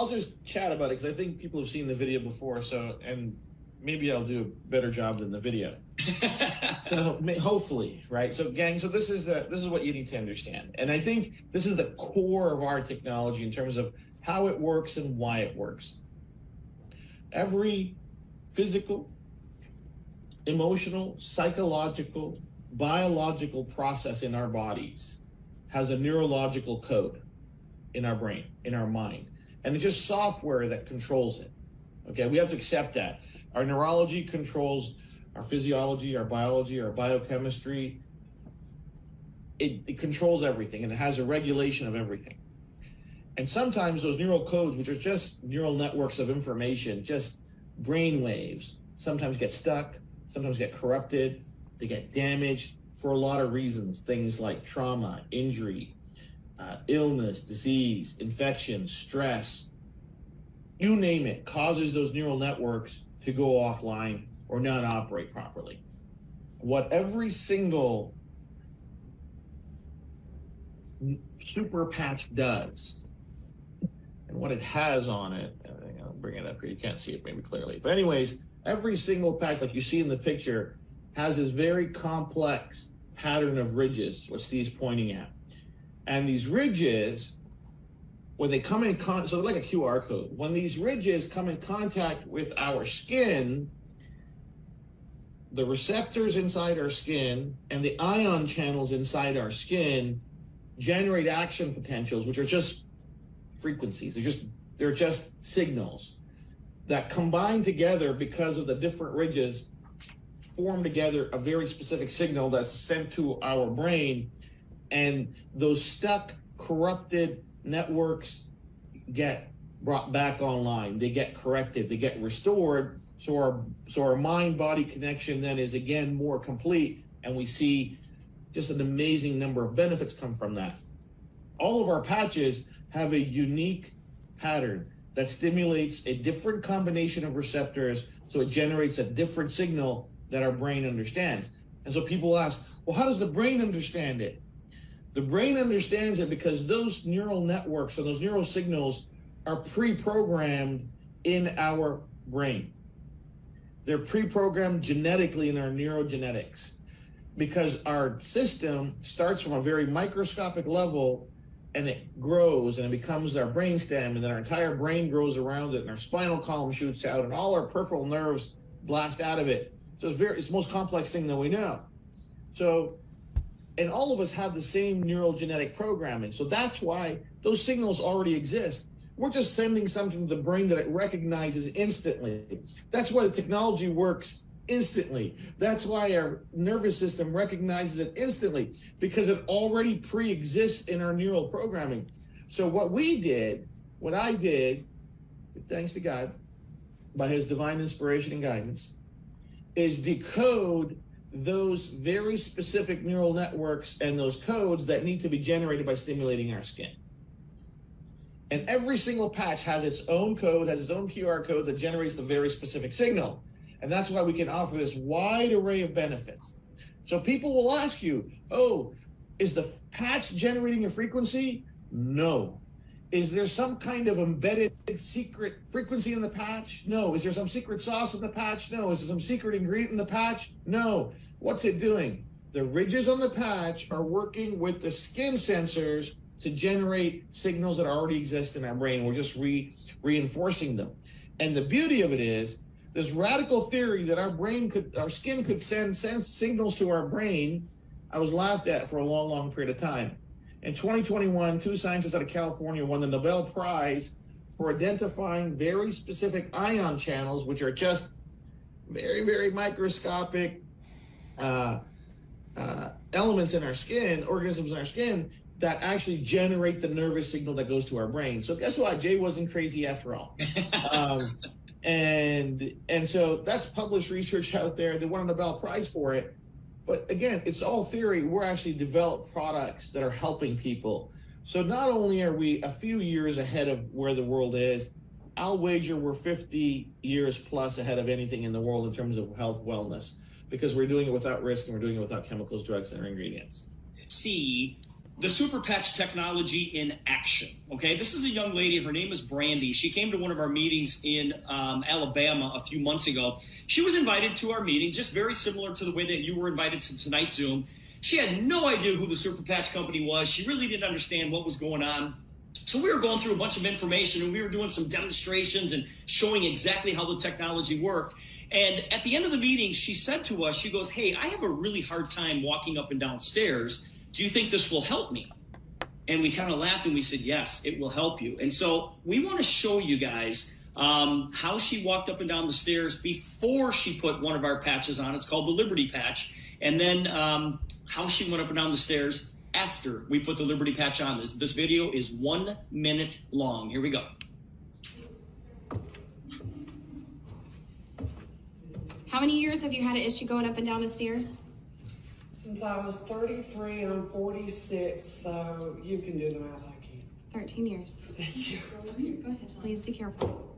I'll just chat about it because I think people have seen the video before. So, and maybe I'll do a better job than the video. So hopefully, right? So gang, so this is what you need to understand. And I think this is the core of our technology in terms of how it works and why it works. Every physical, emotional, psychological, biological process in our bodies has a neurological code in our brain, in our mind. And it's just software that controls it. Okay, we have to accept that. Our neurology controls our physiology, our biology, our biochemistry. It controls everything, and it has a regulation of everything. And sometimes those neural codes, which are just neural networks of information, just brain waves, sometimes get stuck, sometimes get corrupted, they get damaged for a lot of reasons. Things like trauma, injury, illness, disease, infection, stress, you name it, causes those neural networks to go offline or not operate properly. What every single super patch does, and what it has on it, I'll bring it up here, you can't see it maybe clearly, but anyways, every single patch, like you see in the picture, has this very complex pattern of ridges, what Steve's pointing at. And these ridges, when they come in so they're like a QR code. When these ridges come in contact with our skin, the receptors inside our skin and the ion channels inside our skin generate action potentials, which are just frequencies. They're just signals that combine together because of the different ridges, form together a very specific signal that's sent to our brain. And those stuck, corrupted networks get brought back online. They get corrected, they get restored. So our mind-body connection then is again more complete, and we see just an amazing number of benefits come from that. All of our patches have a unique pattern that stimulates a different combination of receptors, so it generates a different signal that our brain understands. And so people ask, well, how does the brain understand it? The brain understands it because those neural networks and those neural signals are pre-programmed in our brain. They're pre-programmed genetically in our neurogenetics because our system starts from a very microscopic level and it grows and it becomes our brainstem, and then our entire brain grows around it and our spinal column shoots out and all our peripheral nerves blast out of it. So it's the most complex thing that we know. So, and all of us have the same neurogenetic programming. So that's why those signals already exist. We're just sending something to the brain that it recognizes instantly. That's why the technology works instantly. That's why our nervous system recognizes it instantly, because it already pre-exists in our neural programming. So what I did, thanks to God, by his divine inspiration and guidance, is decode those very specific neural networks and those codes that need to be generated by stimulating our skin. And every single patch has its own code, has its own QR code that generates the very specific signal. And that's why we can offer this wide array of benefits. So people will ask you, oh, is the patch generating a frequency? No. Is there some kind of embedded secret frequency in the patch? No. Is there some secret sauce in the patch? No. Is there some secret ingredient in the patch? No. What's it doing? The ridges on the patch are working with the skin sensors to generate signals that already exist in our brain. We're just reinforcing them. And the beauty of it is, this radical theory that our skin could send signals to our brain, I was laughed at for a long, long period of time. In 2021, two scientists out of California won the Nobel Prize for identifying very specific ion channels, which are just very, very microscopic elements in our skin, organisms in our skin, that actually generate the nervous signal that goes to our brain. So guess what? Jay wasn't crazy after all. And so that's published research out there. They won a Nobel Prize for it. But again, it's all theory. We're actually developed products that are helping people. So not only are we a few years ahead of where the world is, I'll wager we're 50 years plus ahead of anything in the world in terms of health wellness, because we're doing it without risk and we're doing it without chemicals, drugs, and ingredients. See, The super patch technology in action. Okay, this is a young lady. Her name is Brandy. She came to one of our meetings in Alabama a few months ago. She was invited to our meeting, just very similar to the way that you were invited to tonight's Zoom. She had no idea who the super patch company was. She really didn't understand what was going on. So we were going through a bunch of information, and we were doing some demonstrations and showing exactly how the technology worked. And at the end of the meeting, she said to us, she goes, "Hey, I have a really hard time walking up and down stairs. Do you think this will help me?" And we kind of laughed and we said, "Yes, it will help you." And so we want to show you guys how she walked up and down the stairs before she put one of our patches on. It's called the Liberty Patch. And then how she went up and down the stairs after we put the Liberty Patch on. This video is 1 minute long. Here we go. How many years have you had an issue going up and down the stairs? Since I was 33, I'm 46, so you can do the math, I can. 13 years. Thank you. Go ahead. Please be careful.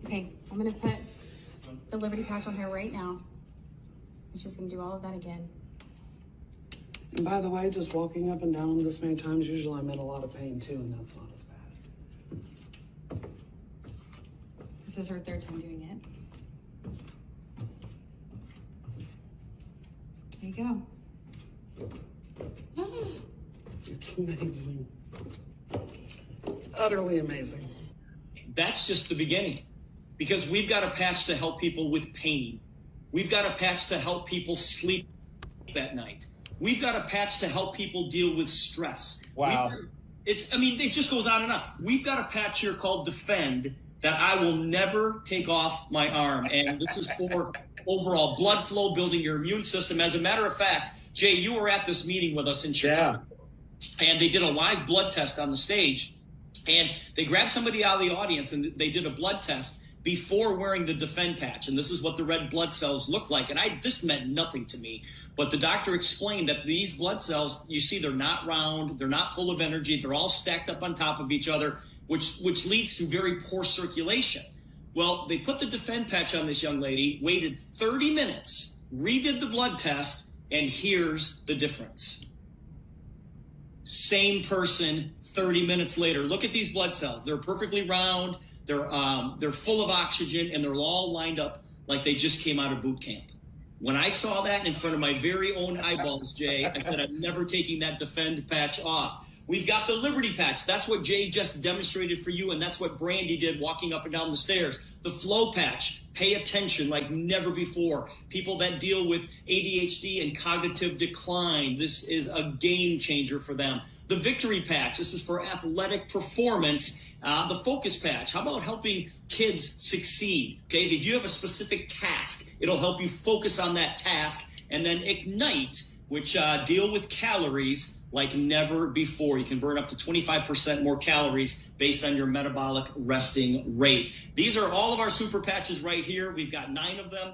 Okay, I'm going to put the Liberty Patch on her right now. And she's going to do all of that again. And by the way, just walking up and down this many times, usually I'm in a lot of pain too, and that's not as bad. This is her third time doing it. There you go. It's amazing. Utterly amazing. That's just the beginning, because we've got a patch to help people with pain. We've got a patch to help people sleep at night. We've got a patch to help people deal with stress. Wow. It just goes on and on. We've got a patch here called Defend that I will never take off my arm. And this is for overall blood flow, building your immune system. As a matter of fact, Jay, you were at this meeting with us in Chicago. Yeah. And they did a live blood test on the stage. And they grabbed somebody out of the audience and they did a blood test before wearing the Defend patch. And this is what the red blood cells look like. And this meant nothing to me. But the doctor explained that these blood cells, you see, they're not round, they're not full of energy, they're all stacked up on top of each other, which leads to very poor circulation. Well, they put the Defend patch on this young lady, waited 30 minutes, redid the blood test, and here's the difference. Same person 30 minutes later. Look at these blood cells. They're perfectly round, they're full of oxygen, and they're all lined up like they just came out of boot camp. When I saw that in front of my very own eyeballs, Jay, I said, I'm never taking that Defend patch off. We've got the Liberty Patch. That's what Jay just demonstrated for you, and that's what Brandy did walking up and down the stairs. The Flow Patch, pay attention like never before. People that deal with ADHD and cognitive decline, this is a game changer for them. The Victory Patch, this is for athletic performance. The Focus Patch, how about helping kids succeed? Okay, if you have a specific task, it'll help you focus on that task. And then Ignite, which deal with calories like never before. You can burn up to 25% more calories based on your metabolic resting rate. These are all of our super patches right here. We've got 9 of them.